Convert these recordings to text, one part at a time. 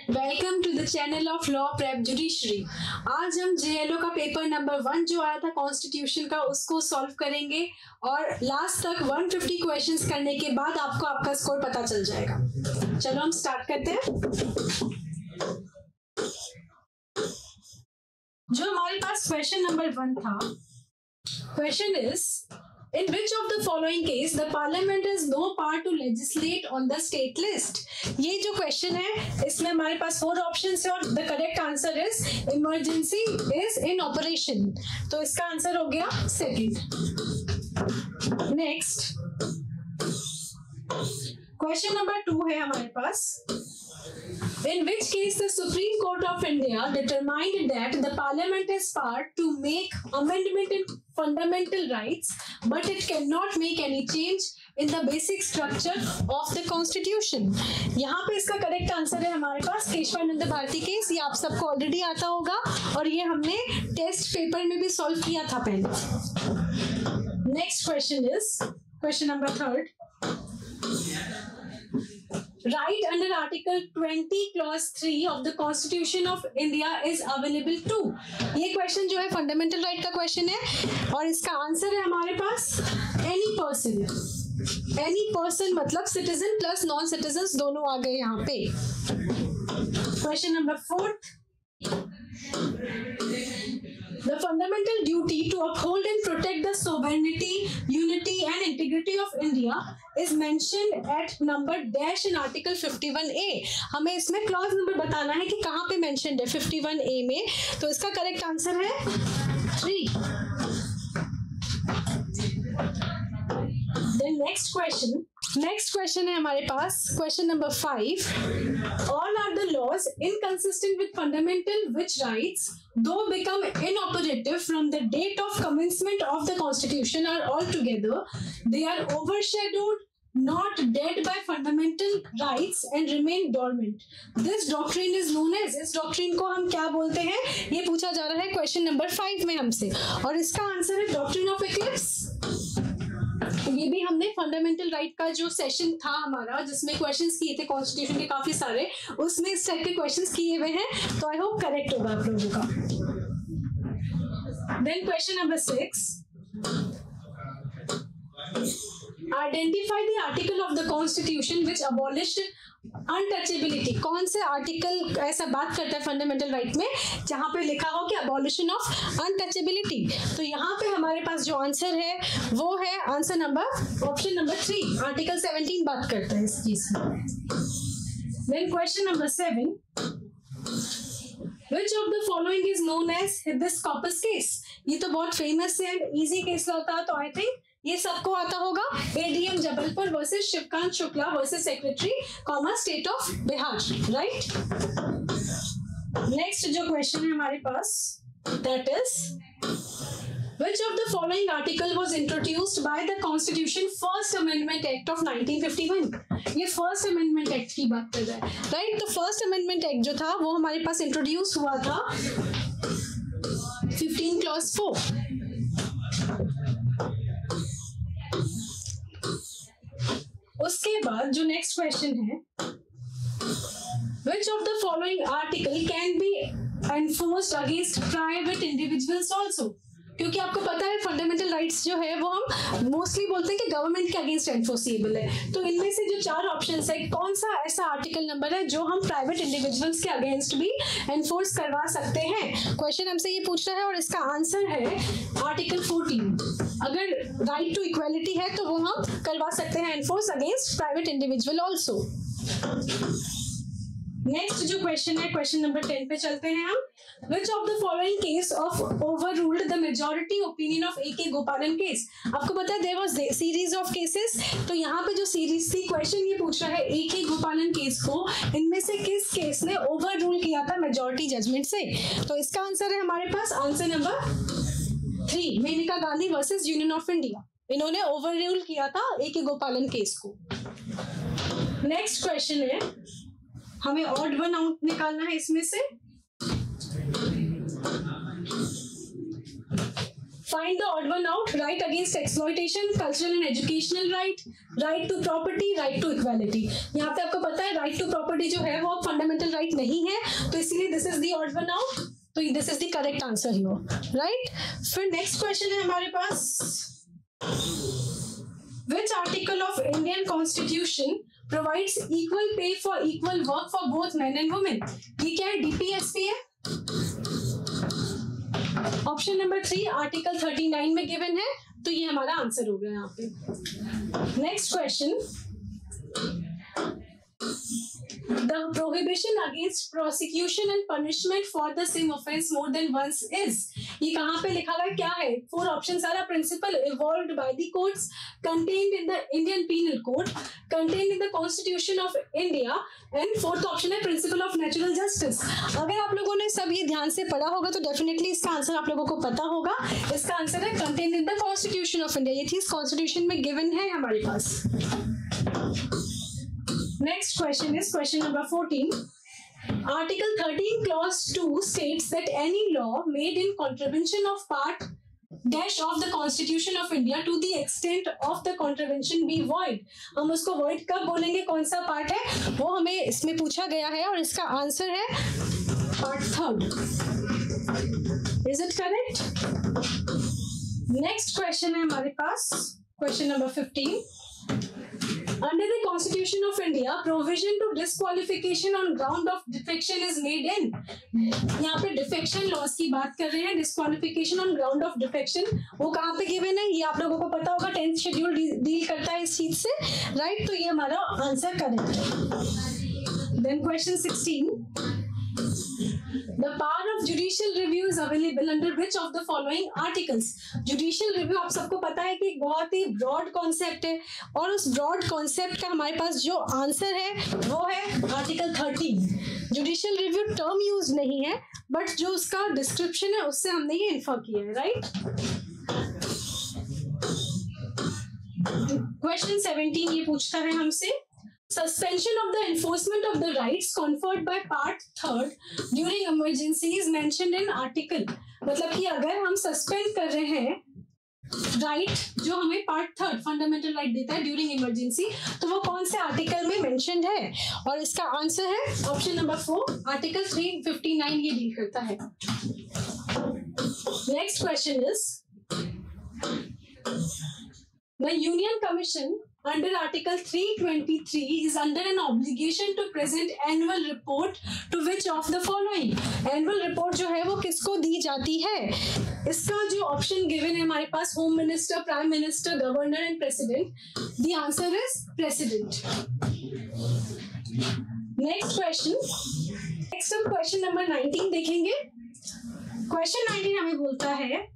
Welcome to the channel of law prep judiciary. आज हम JLO का पेपर नंबर 1 जो आया था कॉन्स्टिट्यूशन का उसको सॉल्व करेंगे और लास्ट तक 150 क्वेश्चंस करने के बाद आपको आपका स्कोर पता चल जाएगा। चलो हम स्टार्ट करते हैं। जो हमारे पास क्वेश्चन नंबर 1 था, question is in which of the following case the parliament has no power to legislate on the state list। ये जो क्वेश्चन है इसमें हमारे पास 4 ऑप्शंस है और the correct answer is emergency is in operation, तो इसका आंसर हो गया सेकंड। नेक्स्ट क्वेश्चन नंबर 2 है हमारे पास, in which case the Supreme Court of India determined that the Parliament has power to make amendment in fundamental rights, but it cannot make any change in the basic structure of the Constitution। यहाँ पे इसका correct answer है हमारे पास Keshavananda Bharti case. ये आप सबको already आता होगा और ये हमने टेस्ट पेपर में भी सॉल्व किया था पहले। Next question is question number 3, right under article 20 clause 3 of the constitution of India is available to। ये क्वेश्चन जो है फंडामेंटल राइट का क्वेश्चन है और इसका आंसर है हमारे पास एनी पर्सन। एनी पर्सन मतलब सिटीजन प्लस नॉन सिटीजन दोनों आ गए यहाँ पे। Question number 4, the fundamental duty to uphold and protect the sovereignty, unity and integrity of India is mentioned at number dash in article 51A। हमें इसमें clause number बताना है कि कहाँ पे मेंशन्ड है 51A में, तो इसका करेक्ट आंसर है 3। Then नेक्स्ट क्वेश्चन है हमारे पास question number 5, all are the laws inconsistent with fundamental which rights though become inoperative from the date of commencement of the constitution are altogether they are overshadowed not dead by fundamental rights and remain dormant। This doctrine is known as, इस doctrine को हम क्या बोलते हैं ये पूछा जा रहा है क्वेश्चन नंबर 5 में हमसे और इसका आंसर है डॉक्ट्रिन ऑफ इक्लिप्स। ये भी हमने फंडामेंटल राइट का जो सेशन था हमारा जिसमें क्वेश्चंस किए थे कॉन्स्टिट्यूशन के काफी सारे, उसमें इस टाइप के क्वेश्चंस किए हुए हैं, तो आई होप करेक्ट होगा आप लोगों का। Then question number 6, identify the article of the constitution which abolished untouchability. कौन से आर्टिकल ऐसा बात करता है फंडामेंटल राइट में जहां पे लिखा हो कि अबॉलिशन ऑफ अनटचेबिलिटी, तो यहाँ पे हमारे पास जो आंसर है वो है answer number option number 3, article 17 बात करता है इस चीज में। देन क्वेश्चन नंबर 7, which of the following is known as habeas corpus case। ये तो बहुत फेमस है एंड इजी केस होता है, तो आई थिंक ये सबको आता होगा। ADM Jabalpur versus Shivkant Shukla versus secretary commerce state of Bihar, right. Next जो क्वेश्चन है हमारे पास that is which of the following article was introduced by the constitution first amendment act of 1951। ये फर्स्ट अमेंडमेंट एक्ट की बात कर रहा है, राइट। तो फर्स्ट अमेंडमेंट एक्ट जो था वो हमारे पास इंट्रोड्यूस हुआ था 15 क्लॉज 4। उसके बाद जो नेक्स्ट क्वेश्चन है, which of the following article can be enforced against private individuals also। क्योंकि आपको पता है फंडामेंटल राइट्स जो है वो हम मोस्टली बोलते हैं कि गवर्नमेंट के अगेंस्ट एनफोर्सेबल है, तो इनमें से जो 4 ऑप्शंस है कौन सा ऐसा आर्टिकल नंबर है जो हम प्राइवेट इंडिविजुअल्स के अगेंस्ट भी एनफोर्स करवा सकते हैं। क्वेश्चन हमसे ये पूछ रहा है और इसका आंसर है आर्टिकल 14। अगर राइट टू इक्वालिटी है तो वो हम करवा सकते हैं enforce against private individual also. Next जो क्वेश्चन है क्वेश्चन नंबर 10 पे चलते हैं हम। Which of the following case of overruled the majority opinion of A.K. गोपालन case। आपको पता है there was series of cases, तो यहाँ पे जो सीरीज थी क्वेश्चन ये पूछ रहा है A.K. गोपालन केस को इनमें से किस केस ने ओवर रूल किया था मेजोरिटी जजमेंट से, तो इसका आंसर है हमारे पास answer number 3, Maneka Gandhi versus union of India. इन्होंने ओवर रूल किया था A.K. गोपालन केस को। नेक्स्ट क्वेश्चन है, हमें ऑड वन आउट निकालना है इसमें से। Find the odd one out. Right against exploitation, cultural and educational right, right to property, right to equality. यहाँ पे आपको पता है right to property जो है वो fundamental right नहीं है, तो इसीलिए this is the odd one out. तो this is the correct answer here, right? फिर next question है हमारे पास. Which article of Indian Constitution provides equal pay for equal work for both men and women? ये क्या है? DPSP है. Option number 3 article 39 में given है, तो ये हमारा आंसर हो गया यहाँ पे. Next question. The prohibition against prosecution and punishment for the same offense more than once is. ये कहाँ पे लिखा हुआ है? क्या है? 4 options are a principle evolved by the courts, contained in the Indian Penal Code, contained in the Constitution of India, and 4th option है principle of natural justice. अगर आप लोगों ने सब ये ध्यान से पढ़ा होगा तो डेफिनेटली इसका आंसर आप लोगों को पता होगा. इसका आंसर है contained in the Constitution of India. ये चीज कॉन्स्टिट्यूशन में गिवन है हमारे पास. Next question is question number 14. Article 13 clause 2 states that any law made in contravention of part dash of the Constitution of India to the extent of the contravention be void. हम उसको void कब बोलेंगे? कौन सा part है वो हमें इसमें पूछा गया है और इसका आंसर है part 3rd. Is it correct? Next question है हमारे पास question number 15. Under the Constitution of India, provision to disqualification on ground of defection is made in. यहाँ पे defection laws की बात कर रहे हैं. disqualification on ground of defection वो कहाँ पे given है? ये आप लोगों को पता होगा. 10th schedule deal करता है इस चीज से, right? तो ये हमारा आंसर करेक्ट है. Then question 16. The power of judicial review is available under which of the following articles? Judicial review आप सबको पता है कि एक बहुत ही broad concept है और उस broad concept का हमारे पास जो आंसर है वो है article 13. Judicial review term use नहीं है बट जो उसका डिस्क्रिप्शन है उससे हमने ये इन्फर किया है, राइट? क्वेश्चन 17 ये पूछता है हमसे suspension of the enforcement of the rights conferred by part 3rd during emergency is mentioned in article. मतलब कि अगर हम सस्पेंड कर रहे हैं राइट जो हमें पार्ट 3rd फंडामेंटल राइट देता है ड्यूरिंग इमरजेंसी, तो वो कौन से आर्टिकल में मेंशन्ड है? और इसका आंसर है ऑप्शन नंबर 4 आर्टिकल 359 ये डील करता है. Next question is the Union Commission under Article 323 is under an obligation to present annual report to which of the following? Annual report जो है वो किसको दी जाती है? इसका जो ऑप्शन गिवन है हमारे पास home minister, prime minister, governor and president. The answer is president. Next question. Next हम क्वेश्चन नंबर 19 देखेंगे. क्वेश्चन 19 हमें बोलता है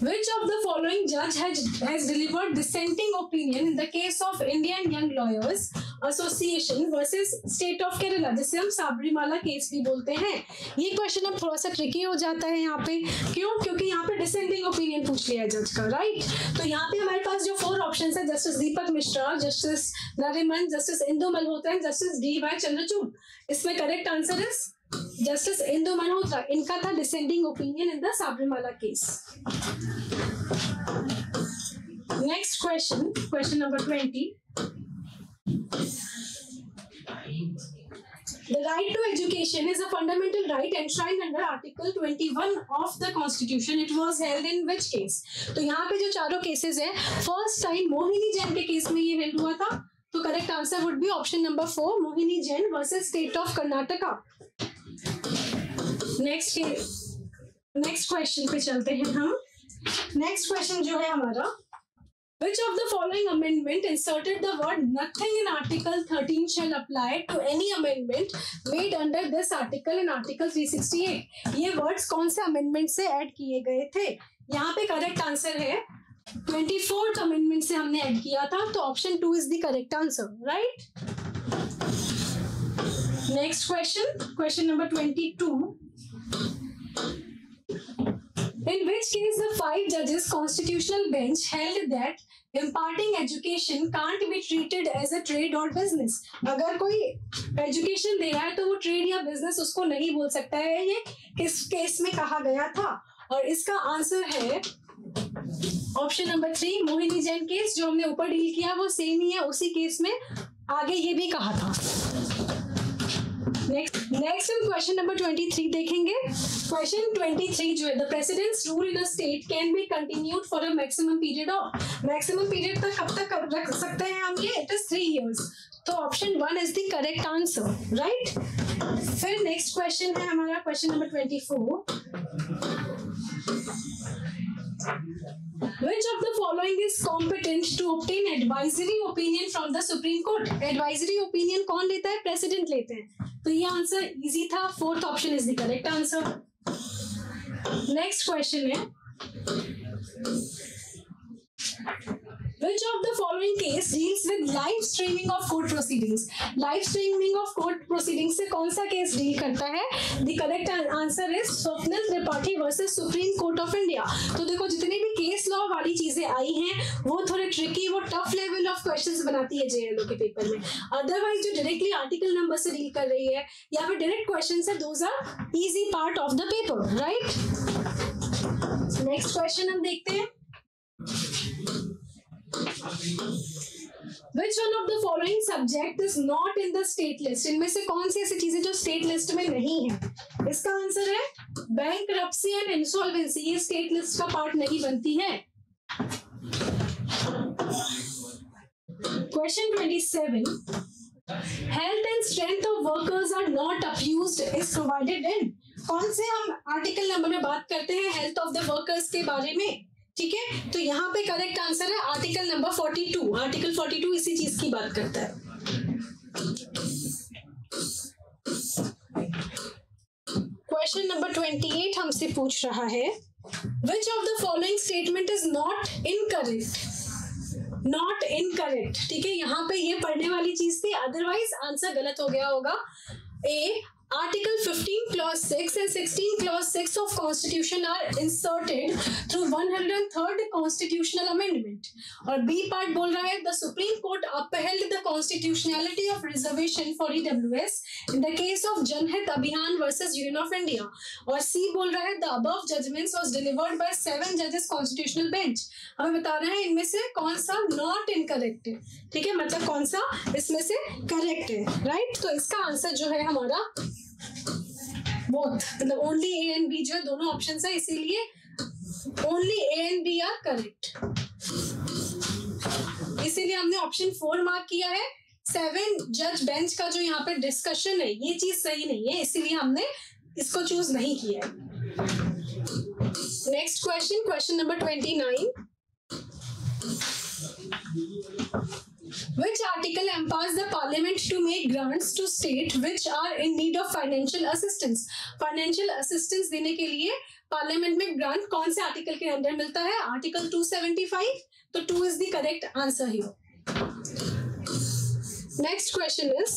Which of the following judge has delivered dissenting opinion in the case of Indian Young Lawyers Association versus State of Kerala, जिसे हम Sabarimala case भी बोलते हैं. ये क्वेश्चन अब थोड़ा सा ट्रिकी हो जाता है यहाँ पे. क्यों? क्योंकि यहाँ पे डिसेंडिंग ओपिनियन पूछ लिया है जज का, राइट? तो यहाँ पे हमारे पास जो 4 ऑप्शंस है justice Deepak Mishra, justice Nariman, justice Indu Malhotra and justice D.Y. Chandrachud. इसमें correct answer is justice Indu Malhotra. इनका था dissenting opinion in the Sabarimala case. Next question, question number 20. The right to education is a fundamental right enshrined under Article 21 of the Constitution. It was held in which case? तो यहाँ पे जो चारों cases हैं, first time Mohini Jain के case में ये held हुआ था. तो correct answer would B option number 4 Mohini Jain versus state of Karnataka. Next question पे चलते हैं हम. नेक्स्ट क्वेश्चन जो है हमारा Which of the following amendment inserted the word nothing in Article 13 shall apply to any amendment made under this article in Article 368? ये words कौन से amendment से ऐड किए गए थे? यहाँ पे करेक्ट आंसर है 24th amendment से हमने ऐड किया था, तो option 2 is the correct answer, right? Next question, question number 22. In which case the 5 judges constitutional bench held that imparting education can't be treated as a trade or business. अगर कोई education दे रहा है तो वो trade या business उसको नहीं बोल सकता है. ये किस केस में कहा गया था? और इसका आंसर है option number 3 Mohini Jain case जो हमने ऊपर डील किया वो सेम ही है, उसी केस में आगे ये भी कहा था। नेक्स्ट हम क्वेश्चन नंबर 23 देखेंगे। क्वेश्चन 23 जो है, the presidents rule in a state can be continued for a maximum period of, maximum period तक कब तक रख सकते हैं हम ये, इट इज 3 years। तो option 1 is the correct answer, right. फिर नेक्स्ट क्वेश्चन है हमारा question number 24। Which of the following is competent to obtain advisory opinion from the Supreme Court? Advisory opinion कौन लेता है? President लेते हैं। तो ये आंसर इजी था, 4th option is the correct answer. Next question है, Which of the following case deals with live streaming of court proceedings? Live streaming of court proceedings से कौन सा केस डील करता है? The correct answer is Swapnil Tripathi versus supreme court of India. तो देखो जितने भी केस लॉ वाली चीजें आई हैं वो थोड़े ट्रिकी, वो टफ लेवल ऑफ क्वेश्चंस बनाती है जेएलओ के पेपर में। अदरवाइज जो डायरेक्टली आर्टिकल नंबर से डील कर रही है या फिर डायरेक्ट क्वेश्चंस है, those are easy part of the paper, right. Next question हम देखते हैं। Which one of the following subject is not in the state list? इनमें से कौन सी ऐसी चीजें जो स्टेट लिस्ट में नहीं है? इसका आंसर है बैंक्रप्सी एंड इंसॉल्वेंसी, ये स्टेट लिस्ट का पार्ट नहीं बनती है। Question 27, health and strength of workers are not abused is provided in, कौन से हम आर्टिकल नंबर में बात करते हैं हेल्थ ऑफ द वर्कर्स के बारे में, ठीक है। तो यहाँ पे करेक्ट आंसर है आर्टिकल नंबर 42। आर्टिकल 42 इसी चीज की बात करता है। क्वेश्चन नंबर 28 हमसे पूछ रहा है, which of the following statement is not incorrect? Not incorrect, ठीक है, यहाँ पे ये पढ़ने वाली चीज थी, अदरवाइज आंसर गलत हो गया होगा। ए, Article 15 clause 6 and 16 clause 6 of Constitution are inserted through 103rd constitutional amendment। और B part बोल रहा है the Supreme Court upheld the constitutionality of reservation for EWS in the case of Janhit Abhiyan versus Union of India। और C बोल रहा है the above judgments was delivered by 7 judges constitutional bench। हमें बता रहे हैं इनमें से कौन सा not incorrect है, ठीक है, मतलब कौन सा इसमें से करेक्ट है, राइट। तो इसका आंसर जो है हमारा बोथ, मतलब ओनली ए एंड बी जो है दोनों ऑप्शन है, इसीलिए only A and B are correct, इसीलिए हमने ऑप्शन 4 मार्क किया है। 7 जज बेंच का जो यहाँ पे डिस्कशन है ये चीज सही नहीं है, इसीलिए हमने इसको चूज नहीं किया है। Next question, question number 29, Which article empowers the parliament to make grants to state which are in need of financial assistance? Financial assistance देने के लिए पार्लियामेंट में ग्रांट कौन से आर्टिकल के अंदर मिलता है? आर्टिकल 275, तो 2 is the correct answer here. Next question is,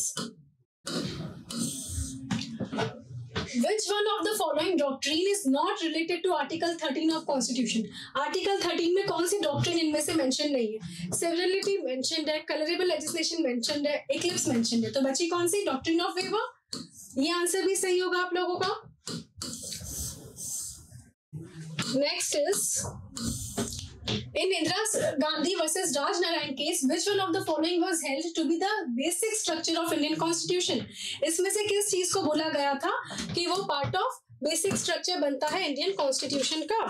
which one of the following doctrine is not related to Article 13 of Constitution? Article 13 में कौन सी डॉक्ट्रिन इनमें से मेंशन नहीं है? सेवरलिटी मेंशनड है, कलरेबल लेजिस्लेशन मेंशनड है, इक्लिप्स मेंशनड है, तो बची कौन सी? Doctrine of waiver. ये आंसर भी सही होगा आप लोगों का। Next is, in Indira Gandhi versus Raj Narayan case, which one of the following was held to be the basic structure of Indian Constitution? इसमें से किस चीज को बोला गया था कि वो पार्ट ऑफ बेसिक स्ट्रक्चर बनता है इंडियन कॉन्स्टिट्यूशन का?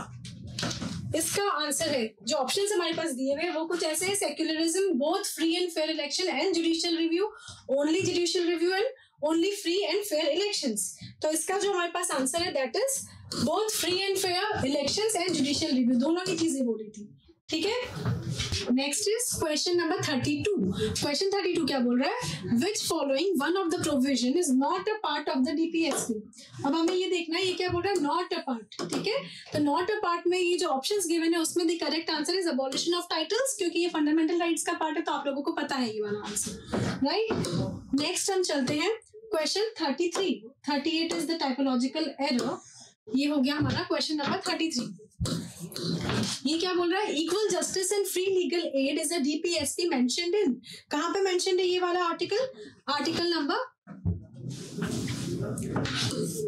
इसका आंसर है, जो ऑप्शंस हमारे पास दिए हुए वो कुछ ऐसे हैं, secularism, both free and fair election and judicial review, only judicial review and only free and fair elections. तो इसका जो हमारे पास आंसर है that is both free and fair elections and judicial review, दोनों की चीजें बोली थी, ठीक है। Next is question number 32। Question 32 क्या बोल रहा है? Which following one of the provision is not a part of the DPSP. अब हमें ये देखना है ये क्या बोल रहा है, नॉट अ पार्ट, ठीक है। तो नॉट अ पार्ट में ये जो ऑप्शंस गिवन है उसमें the correct answer is abolition of titles, क्योंकि ये फंडामेंटल राइट्स का पार्ट है, तो आप लोगों को पता है ये वाला आंसर, राइट। नेक्स्ट हम चलते हैं question 33। 38 is the typological error, ये हो गया हमारा क्वेश्चन नंबर 33। ये क्या बोल रहा है? Equal justice and free legal add is a DPSP mentioned in, कहां पे मेंशन्ड है ये वाला article? Article number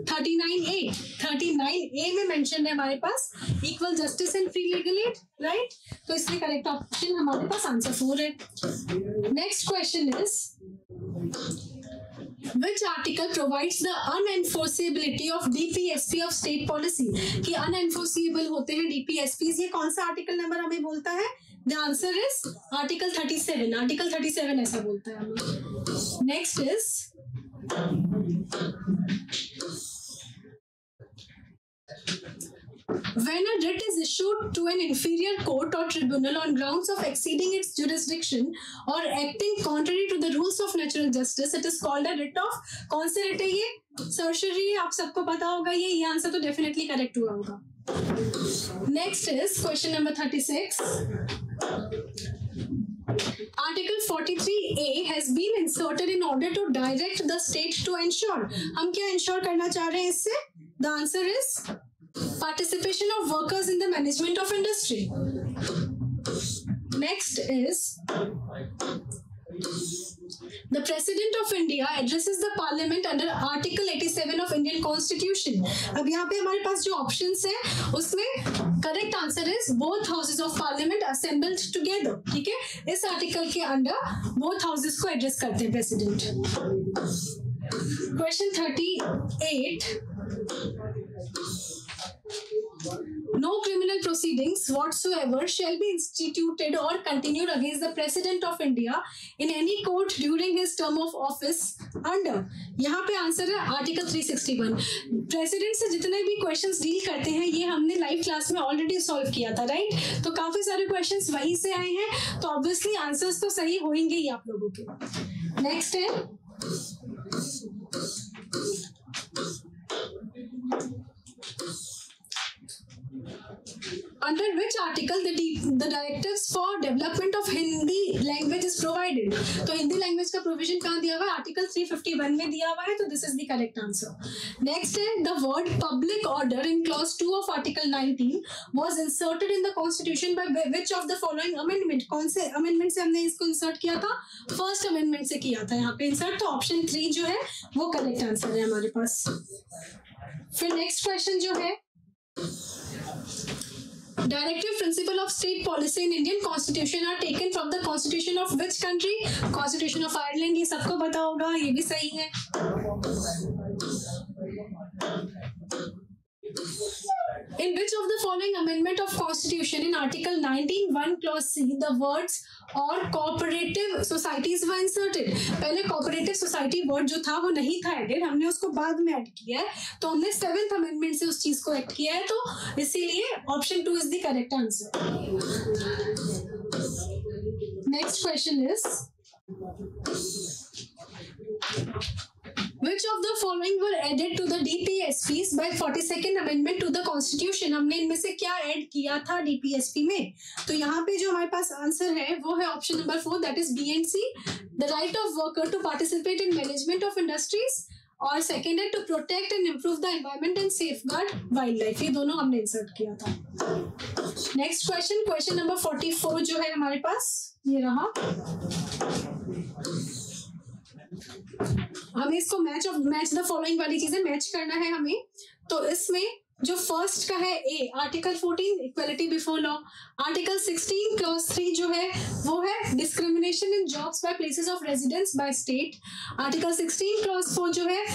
39A, 39A में मेंशन है हमारे पास equal justice and free legal aid, right? तो इसलिए करेक्ट ऑप्शन हमारे पास आंसर 4 है। Next question is Which article provides the unenforceability of DPSP of state policy? कि unenforceable होते हैं DPSPs, ये कौन सा आर्टिकल नंबर हमें बोलता है? The answer is Article 37. Article 37 ऐसा बोलता है हमें। Next is when a writ is issued to an inferior court or tribunal on grounds of exceeding its jurisdiction or acting contrary to the rules of natural justice, it is called a writ of, कौन से writ है ये? Certiorari, आप सबको पता होगा ये answer तो डेफिनेटली करेक्ट हुआ होगा। Next is question number 36। Article 43A has been inserted in order to direct the state to ensure, हम क्या इंश्योर करना चाह रहे हैं इससे? The answer is participation of workers in the management of industry. Next is the President of India addresses the Parliament under Article 87 of Indian Constitution. अब यहाँ पे हमारे पास जो ऑप्शंस हैं उसमें correct answer is both houses of Parliament assembled together. ठीक है, इस आर्टिकल के अंडर both houses को एड्रेस करते हैं president. Question 38, no criminal proceedings whatsoever shall be instituted or continued against the President of India in any court during his term of office under, यहाँ पे answer है article 361। President से जितने भी questions deal करते हैं ये हमने लाइव क्लास में ऑलरेडी सॉल्व किया था, राइट? तो काफी सारे क्वेश्चंस वहीं से आए हैं, तो ऑब्वियसली आंसर्स तो सही होंगे ही आप लोगों के। नेक्स्ट है under which article the directives for development of Hindi language is provided? तो हिंदी लैंग्वेज का प्रोविजन कहाँ दिया हुआ है? आर्टिकल 351 में दिया हुआ है, तो this is the correct answer. Next है the word public order in clause 2 of article 19 was inserted in the constitution by which of the following amendment? कौन से अमेंडमेंट से हमने इसको इंसर्ट किया था? फर्स्ट अमेंडमेंट से किया था यहाँ पे इंसर्ट, तो ऑप्शन 3 जो है वो करेक्ट आंसर है हमारे पास। फिर नेक्स्ट क्वेश्चन जो है Directive principle of state policy in Indian Constitution are taken from the Constitution of which country? Constitution of Ireland, ये सबको पता होगा, ये भी सही है। In which of the following amendment of Constitution in Article 19(1) clause C the words or cooperative societies were inserted? पहले cooperative society word जो था वो नहीं था एडेड, हमने उसको बाद में ऐड किया है, तो हमने 7th अमेंडमेंट से उस चीज को ऐड किया है, तो इसीलिए option 2 is the correct answer. Next question is Which of the following were added to the DPSPs by 42nd Amendment to the Constitution? हमने इनमें से क्या ऐड किया था DPSP में? तो यहाँ पे जो हमारे पास आंसर है वो है option number 4, that is B and C, the right of worker to participate in management of industries, और सेकेंड है to protect and improve the environment and safeguard wildlife। ये दोनों हमने इंसर्ट किया था। नेक्स्ट क्वेश्चन, क्वेश्चन नंबर 44 जो है हमारे पास ये रहा। हमें इसको मैच द फॉलोइंग वाली चीजें मैच करना है हमें, तो इसमें जो फर्स्ट का है A, article 14 equality before law, article 16 clause 3 जो है वो है discrimination in jobs by places of residence by state, article 16 clause 4 जो है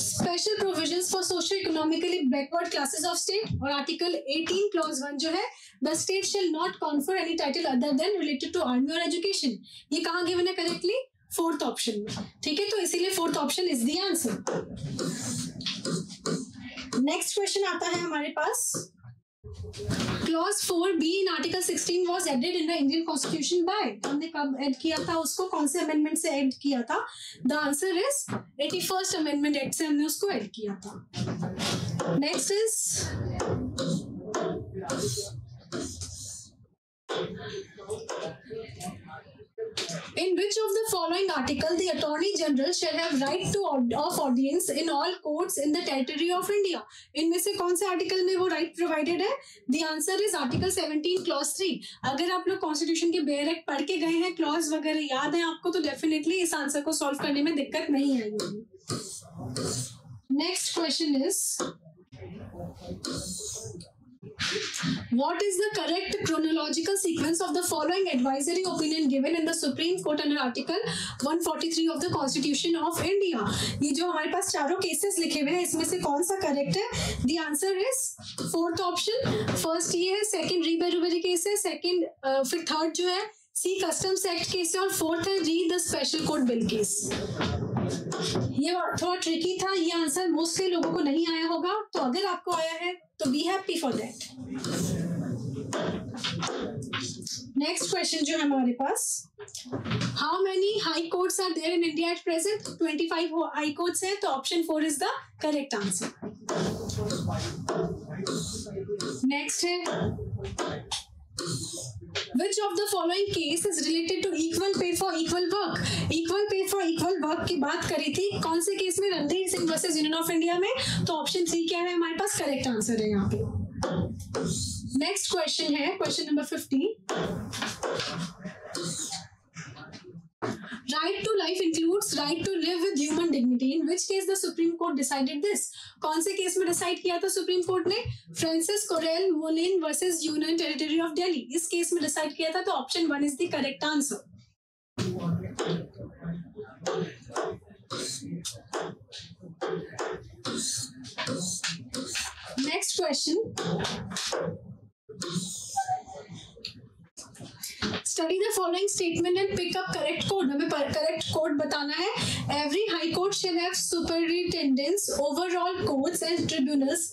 special provisions for socio economically backward classes of state, और आर्टिकल 18 क्लॉज 1 जो है the state shall not confer any title other than related to army और education. ये कहाँ given है correctly? 4th option में, ठीक है, तो इसीलिए 4th option is the answer. Next question आता है हमारे पास, clause 4B in article 16 was added in the Indian constitution by, हमने कब ऐड किया था उसको, कौन से अमेंडमेंट से ऐड किया था? The answer is 81st amendment act से हमने उसको ऐड किया था। Next is In which of the following article the Attorney General shall have right to of audience in all courts in the territory of India? इनमें से कौन से article में वो राइट प्रोवाइडेड है? The answer is Article 17 Clause 3। अगर आप लोग कॉन्स्टिट्यूशन के बेयर एक्ट पढ़ के गए हैं, क्लॉज वगैरह याद है आपको, तो डेफिनेटली इस आंसर को सॉल्व करने में दिक्कत नहीं आएगी। Next question is, what is the correct chronological sequence of the following advisory opinion given in the Supreme Court under Article 143 of the Constitution of India? ये जो हमारे पास चारों केसेस लिखे हुए हैं इसमें से कौन सा करेक्ट है? The answer is fourth option. First ये है, सेकंड रीबेरुबरी केस है, सेकंड फिर थर्ड जो है सी कस्टम्स एक्ट केस है और फोर्थ है री the special court bill case. ये थोड़ा ट्रिकी था, ये आंसर मोस्टली लोगों को नहीं आया होगा, तो अगर आपको आया है तो be happy for that. Next question जो है हमारे पास, how many high courts are there in India at present? 25 high courts हैं, तो option 4 is the correct answer. Next है, which of the following case is related to equal pay for equal work? equal pay for equal work की बात करी थी कौन से case में? Randhir Singh versus union of India में. तो ऑप्शन 3 क्या है हमारे पास? करेक्ट आंसर है यहाँ पे. नेक्स्ट क्वेश्चन है question number 50. Right to life includes right to live with human dignity. In which case the Supreme Court decided this? कौन से केस में डिसाइड किया था सुप्रीम कोर्ट ने? Francis Coralie Mullin versus union territory of Delhi. इस case में decide किया था, तो option 1 is the correct answer. Next question, study the following statement and pick up correct code. हमें करेक्ट कोड बताना है. Every high court shall have superintendence over all courts and tribunals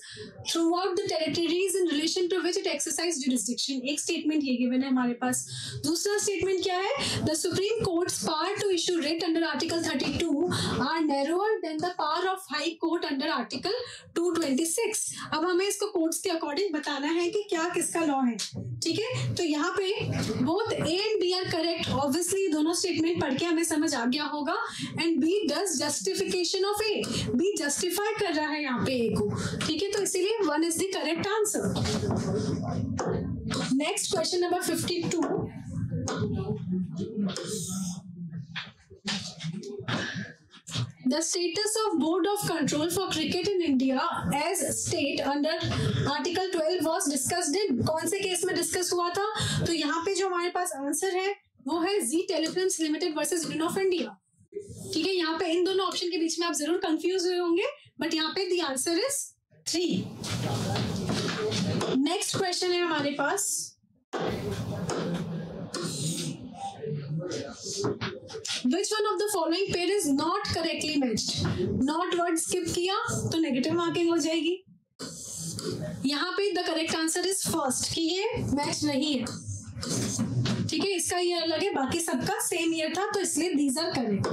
throughout the territories in relation to which it exercise jurisdiction. एक statement ये given है हमारे पास. दूसरा statement क्या है? The supreme court's power to issue writ under article 32 are narrower than the power of high court under article 226. अब हमें इसको कोर्ट्स के अकॉर्डिंग बताना है कि क्या किसका लॉ है. ठीक है, तो यहाँ पे both A and B are correct. Obviously दोनों स्टेटमेंट पढ़ के हमें समझ आ गया होगा. And B does justification of A. B justify कर रहा है यहाँ पे ए को. ठीक है, तो इसीलिए 1 is the correct answer. Next question number 52. The status of Board of Control for Cricket in India as state under Article 12 was discussed in. कौन से केस में डिस्कस हुआ था? तो यहाँ पे जो हमारे पास आंसर है वो है Zee telefilms limited versus union of India. ठीक है, यहाँ पे इन दोनों ऑप्शन के बीच में आप जरूर कंफ्यूज हुए होंगे, बट यहाँ पे the answer is 3. Next question है हमारे पास, Which one of the following pair is not correctly matched? Not word skip किया तो नेगेटिव मार्किंग हो जाएगी. यहाँ पे the correct answer is first कि ये मैच नहीं है. ठीक है, इसका ईयर अलग है, बाकी सबका सेम ईयर था, तो इसलिए दीज आर करेक्ट.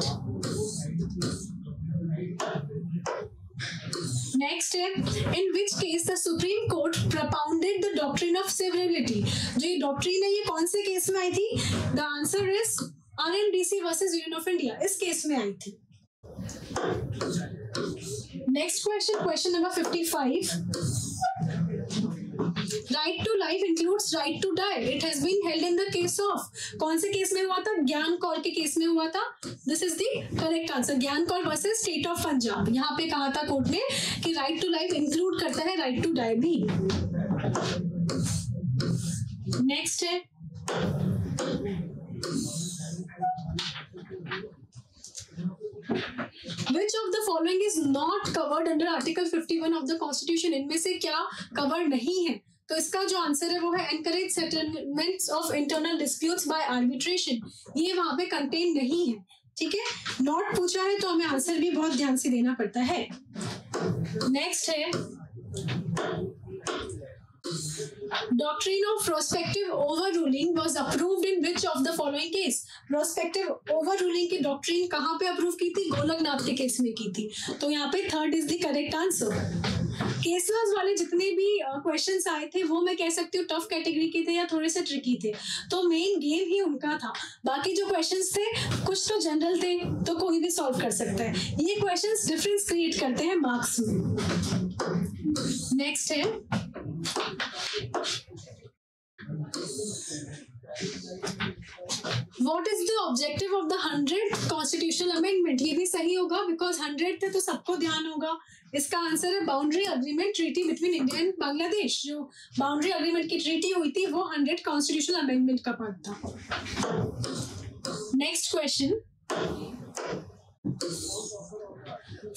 नेक्स्ट है, in which case the supreme court propounded the doctrine of severability. जो ये डॉक्ट्रिन है ये कौन से केस में आई थी? The answer is RNDC versus union of India. इस केस में आई थी. Next question, question number 55. Right to life includes right to die. It has been held in the case of. कौन से केस में हुआ था? ज्ञान कौर के केस में हुआ था. This is the correct answer. Gian Kaur versus state of Punjab. यहाँ पे कहा था कोर्ट ने कि राइट टू लाइफ इंक्लूड करता है राइट टू डाई भी. नेक्स्ट है, Which of the following is not covered under Article 51 of the Constitution? इनमें से क्या कवर नहीं है? तो इसका जो आंसर है वो है encourage settlements of internal disputes by arbitration. ये वहां पे कंटेन नहीं है. ठीक है, नॉट पूछा है तो हमें आंसर भी बहुत ध्यान से देना पड़ता है. नेक्स्ट है, Doctrine of prospective overruling was approved in which of the following case? Prospective overruling की डॉक्ट्रिन कहाँ पे अप्रूव की थी? गोलकनाथ के केस में की थी. तो यहाँ पे third is the correct answer. Case laws वाले जितने भी क्वेश्चंस आए थे वो मैं कह सकती हूँ टफ कैटेगरी के थे या थोड़े से ट्रिकी थे, तो मेन गेम ही उनका था. बाकी जो क्वेश्चंस थे कुछ तो जनरल थे, तो कोई भी सॉल्व कर सकता है. ये क्वेश्चंस डिफरेंस क्रिएट करते हैं मार्क्स में. नेक्स्ट है, What is the objective of the 100th constitutional amendment? ये भी सही होगा because 100 थे तो सबको ध्यान होगा. इसका आंसर है boundary agreement treaty between India and Bangladesh. जो बाउंड्री अग्रीमेंट की ट्रीटी हुई थी वो 100 कॉन्स्टिट्यूशनल अमेंडमेंट का पार्ट था. Next question.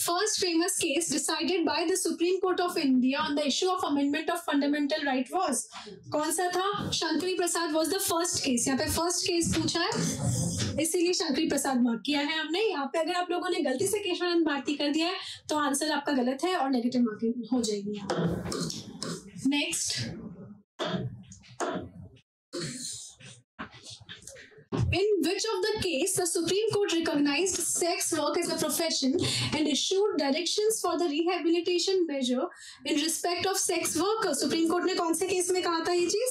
First famous case decided by the Supreme Court of India on the issue of amendment of fundamental right was. कौन सा था? शंकरी प्रसाद was the first case. यहाँ पे first case पूछा है इसीलिए शंकरी प्रसाद मार्क किया है हमने. यहाँ पे अगर आप लोगों ने गलती से केशवानंद भारती कर दिया है तो आंसर आपका गलत है और नेगेटिव मार्किंग हो जाएगी यहाँ. Next. In which of the case the Supreme Court recognized sex work as a profession and issued directions for the rehabilitation measure in respect of sex workers? Supreme Court ने कौन से case में कहा था ये चीज?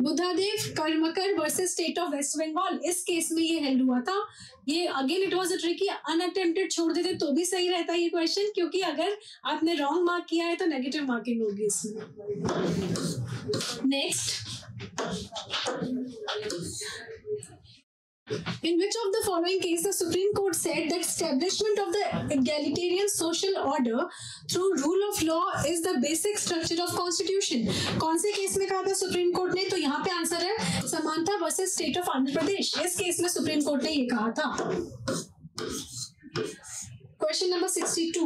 Buddhadev Karmakar versus state of West Bengal. इस case में ये हेल्ड हुआ था. ये again it was a tricky. Unattempted छोड़ देते तो भी सही रहता ये क्वेश्चन, क्योंकि अगर आपने रॉन्ग मार्क किया है तो नेगेटिव मार्किंग होगी इसमें. Next. In which of the following case the Supreme Court said that establishment of the egalitarian social order through rule of law is the basic structure of constitution? कौन से case में कहा था supreme court ने? तो यहाँ पे answer है समानता versus state of Andhra Pradesh. इस केस में सुप्रीम कोर्ट ने ये कहा था. Question number 62.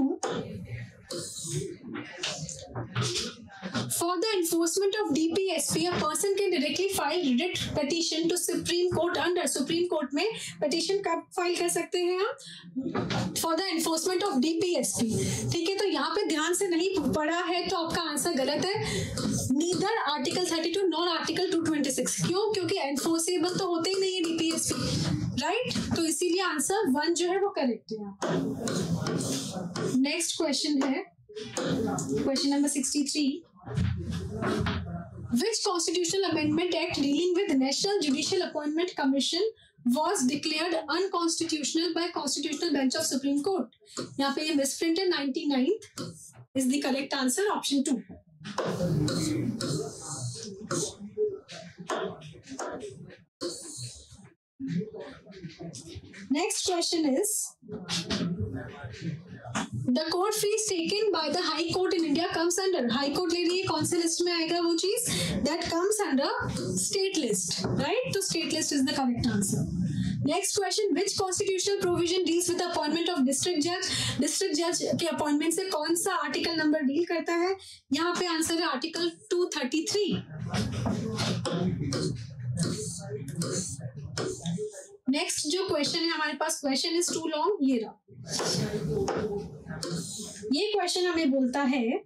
For the enforcement of DPSP, a person can directly file writ petition to Supreme Court under. Supreme Court में petition कब फाइल कर सकते हैं आप? For the enforcement of DPSP. ठीक है, तो यहाँ पे ध्यान से नहीं पढ़ा है तो आपका आंसर गलत है. Neither Article 32 nor Article 226. क्यों? क्योंकि enforceable तो होते ही नहीं है DPSP, राइट? तो इसीलिए आंसर 1 जो है वो करेक्ट है. नेक्स्ट क्वेश्चन है question number 63. Which constitutional amendment act dealing with National Judicial Appointment Commission was declared unconstitutional by Constitutional Bench of Supreme Court? यहाँ पे ये misprint है. 99th is the correct answer, option 2. Next question is, the court fees taken by the High Court in India comes under. High Court ले रही है, कौन से list में आएगा वो चीज? That comes under state list, right? तो state list is the correct answer. Next question, which constitutional provision deals with the appointment of district judge? District judge के अपॉइंटमेंट से कौन सा आर्टिकल नंबर डील करता है? यहाँ पे आंसर है आर्टिकल 233. नेक्स्ट जो क्वेश्चन है हमारे पास, क्वेश्चन इज टू लॉन्ग. ये रहा. ये क्वेश्चन हमें बोलता है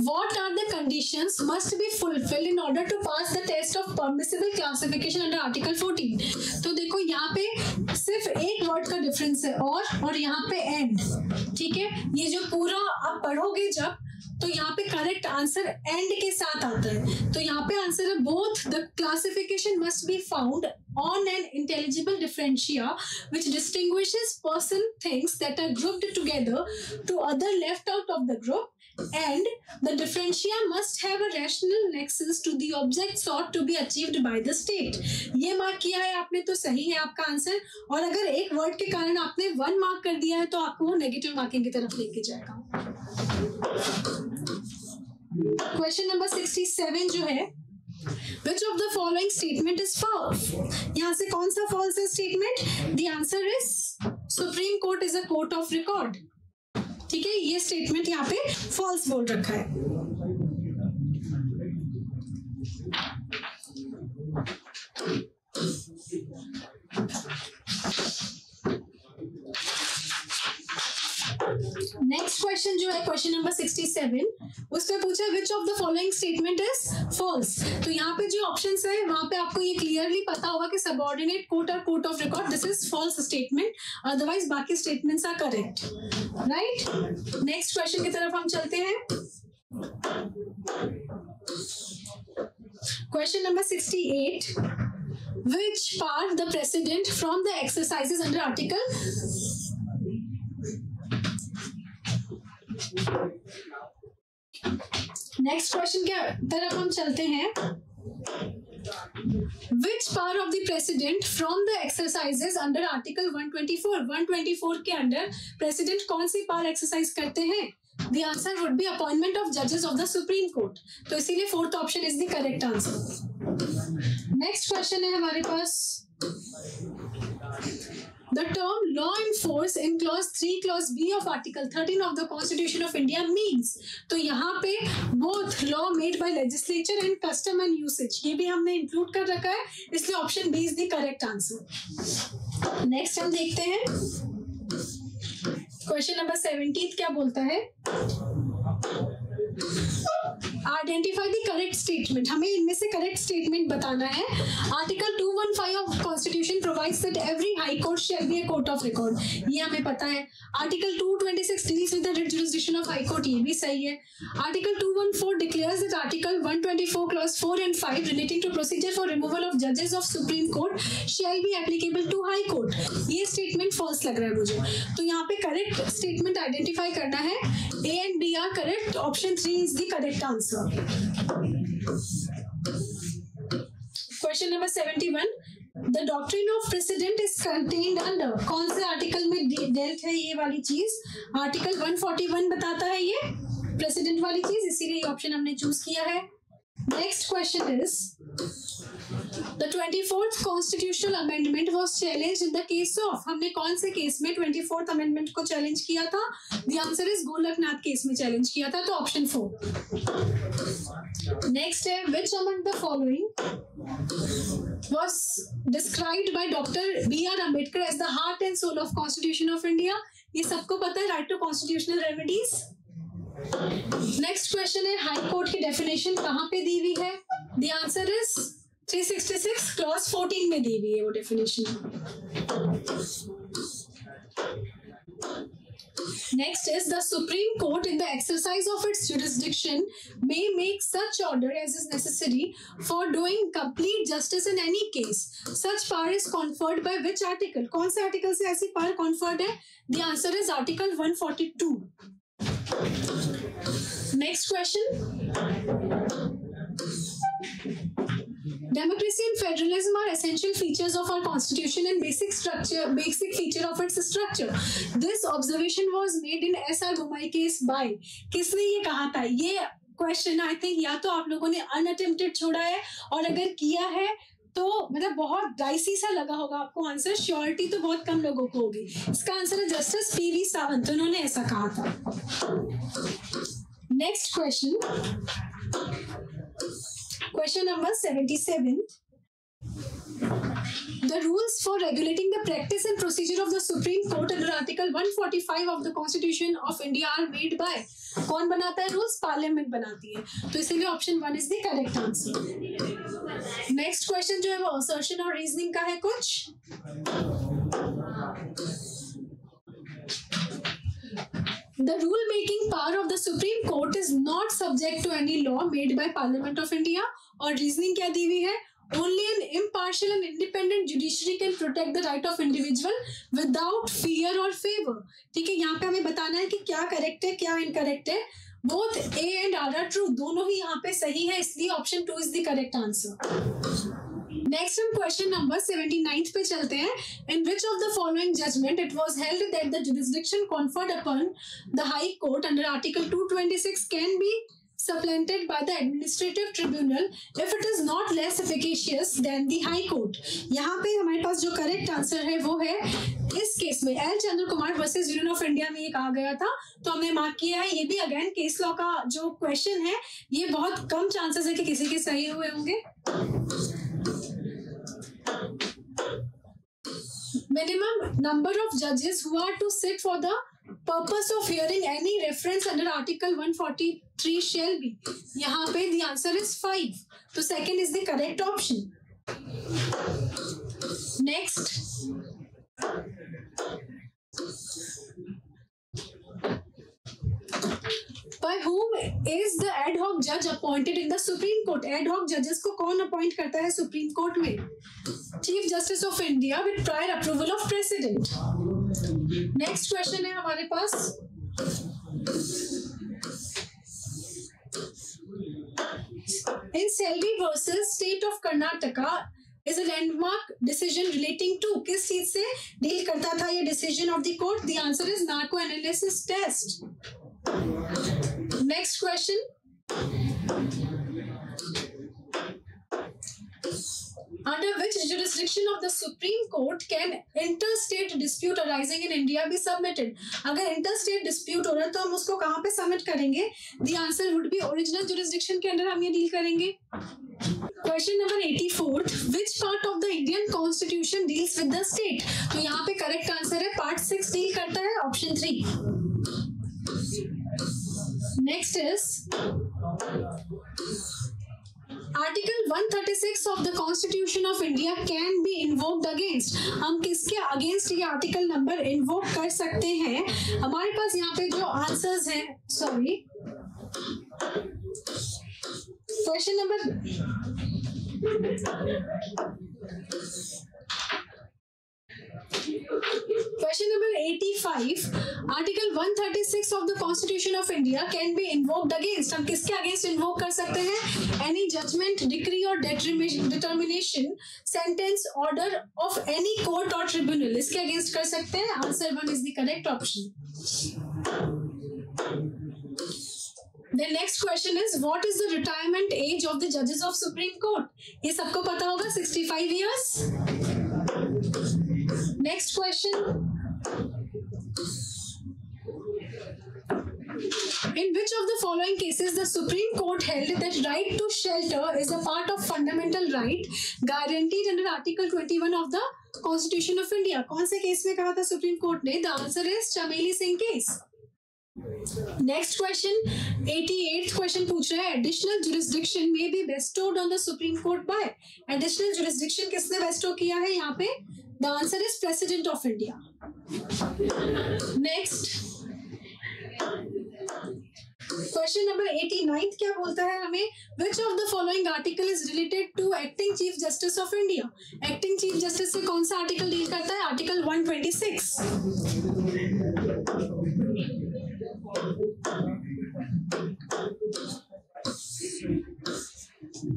what are the conditions must be fulfilled in order to pass the test of permissible classification under article 14. तो देखो यहाँ पे सिर्फ एक वर्ड का डिफरेंस है और यहाँ पे एंड. ठीक है, ये जो पूरा आप पढ़ोगे जब तो यहाँ पे करेक्ट आंसर एंड के साथ आता है. तो यहाँ पे आंसर है both the classification must be found on an intelligible differentia which distinguishes person things that are grouped together to other left out of the group, and the differentia must have a rational nexus to the object sought to be achieved by the state. ये mark किया है आपने तो सही है आपका answer. और अगर एक वर्ड के कारण आपने 1 मार्क कर दिया है तो आपको वो नेगेटिव मार्किंग की तरफ लेके जाएगा. क्वेश्चन नंबर 67 जो है, which of the following statement is false? यहाँ से कौन सा false है statement? The answer is Supreme Court is a court of record. ठीक है, ये statement यहाँ पे false बोल रखा है. नेक्स्ट क्वेश्चन जो है क्वेश्चन नंबर 67, उसमें पूछा which of the following statement is false. तो यहाँ पे जो ऑप्शंस है वहां पे आपको ये क्लियरली पता होगा कि सबऑर्डिनेट कोर्ट और court of record, this is false statement. Otherwise बाकी statements are correct, right. Next question की तरफ हम चलते हैं. Question number 68, which part the precedent from the exercises under article next question के तरफ हम चलते हैं. Which power of the president from the exercises under Article 124? 124 के अंदर president कौन सी power exercise करते हैं? The answer would be appointment of judges of the Supreme Court. तो इसीलिए fourth option is the correct answer. Next question है हमारे पास. The term law in force in clause 3 clause B of Article 13 of the Constitution of India means. तो यहाँ पे both law made by legislature and custom and usage ये भी हमने include कर रखा है, इसलिए option B is the correct answer. Next हम देखते हैं क्वेश्चन नंबर 17 क्या बोलता है. Identify the correct statement. हमें इनमें से करेक्ट स्टेटमेंट बताना है. Article 215 of constitution provides that every high court shall be a court of record. ये हमें पता है. Article 226 deals with the jurisdiction of high court. ये भी सही है. Article 214 declares that article 124 clause 4 and 5 relating to procedure for removal of जजेस of supreme court shall be applicable to high court. ये स्टेटमेंट फॉल्स लग रहा है मुझे. तो यहाँ पे करेक्ट स्टेटमेंट आइडेंटिफाई करना है. A and B are correct. Option 3 is the correct answer. Question number 71. The doctrine of precedent is contained under. कौन से आर्टिकल में डेल्ट है ये वाली चीज? आर्टिकल 141 बताता है ये प्रेसिडेंट वाली चीज, इसीलिए ऑप्शन हमने चूज किया है. Next question is, the 24th constitutional amendment was challenged in the case of. हमने कौन से केस में 24th amendment को चैलेंज किया था? The answer is Golaknath case में चैलेंज किया था, तो ऑप्शन 4. नेक्स्ट है, which among the following was described by Dr. B.R. Ambedkar as the heart and soul of Constitution of India? ये सबको पता है, right to constitutional remedies. Next question है, हाई कोर्ट की डेफिनेशन कहाँ पे दी हुई है? द आंसर इज 366 क्लॉज 14 में दी हुई है वो definition. Next is, the Supreme Court in the exercise of its jurisdiction may make such order as is necessary for doing complete justice in any case. Such power is conferred by which article? कौन से article से ऐसी power conferred है? The answer is Article 142. Next question. Democracy and federalism are essential features of our constitution and basic feature of its structure. This observation was made in S.R. Bommai case by. किसने ये कहा था? ये question I think या तो आप लोगों ने अनअटेम्प्टेड छोड़ा है, और अगर किया है तो मतलब बहुत डाइसी सा लगा होगा आपको आंसर. श्योरिटी तो बहुत कम लोगों को होगी. इसका आंसर है जस्टिस पी.वी. सावंत, उन्होंने ऐसा कहा था. Next question, question number 77. The rules for regulating the practice and procedure of the Supreme Court under Article 145 of the Constitution of India are made by. कौन बनाता है रूल्स? पार्लियामेंट बनाती है, तो इसीलिए option 1 is the correct answer. Next question जो है वो असर्शन और रीजनिंग का है कुछ. The rule-making power of the Supreme Court is not subject to any law made by Parliament of India. और रीजनिंग क्या दी हुई है? Only an impartial and independent judiciary can protect the right of individual without fear or favor. ठीक है, यहाँ पे हमें बताना है कि क्या करेक्ट है क्या इनकरेक्ट है. Both A and R are true, दोनों ही यहाँ पे सही है, इसलिए option 2 is the correct answer. Next हम क्वेश्चन नंबर 79 पे चलते हैं. In which of the following judgment it was held that the jurisdiction conferred upon the High Court under Article 226 can be supplanted by the administrative tribunal if it is not less efficacious than the High Court? यहाँ पे हमारे पास जो correct answer है वो है इस case में L Chandra Kumar versus union of India में ये कहा गया था, तो हमने मार्क किया है. ये भी अगेन केस लॉ का जो क्वेश्चन है, ये बहुत कम चांसेस है कि किसी के सही हुए होंगे. Minimum number of judges who are to sit for the purpose of hearing any reference under Article 143 shall be. यहाँ पे the answer is 5. तो second is the correct option. Next. By whom is the ad hoc judge appointed in the Supreme Court? Ad hoc judges को कौन appoint करता है supreme court में? Chief justice of India with prior approval of president. Next question है हमारे पास. in Selvi versus State of Karnataka is a landmark decision relating to किस चीज से डील करता था ये decision of the court? The answer is narco analysis test. Next question. Under which jurisdiction of the Supreme Court can interstate dispute arising in India be submitted? अगर interstate dispute हो रहा है तो हम उसको कहाँ पे submit करेंगे? The answer would be original jurisdiction के अंदर हम ये deal करेंगे. Question number 84. Which part of the Indian Constitution deals with the state? तो यहाँ पे correct answer है part 6 deal करता है, option 3. Next is Article 136 of the Constitution of India can be invoked against. हम किसके against ये article number invoke कर सकते हैं? हमारे पास यहाँ पे जो answers हैं, sorry, question number Question number 85. Article 136 of the Constitution of India can be invoked against. हम किसके against invoke कर सकते हैं? Any judgment, decree or determination, sentence, order of any court or tribunal. इसके against कर सकते हैं. Answer 1 is the correct option. The next question is, what is the retirement age of the judges of Supreme Court? ये सबको पता होगा, 65 years. Next question. In which of the following cases the Supreme Court held that right to shelter is a part of fundamental right guaranteed under Article 21 of the Constitution of India? कौन से case में कहा था Supreme Court ने? The answer is Chameli Singh case. Next question, 88th question पूछ रहा है, additional jurisdiction may be bestowed on the Supreme Court by. Additional jurisdiction किसने bestow किया है यहाँ पे? The answer is President of India. Next, question number 89 क्या बोलता है हमें? Which of the following article is related to acting Chief Justice of India? Acting Chief Justice से कौन सा article deal करता है? Article 126.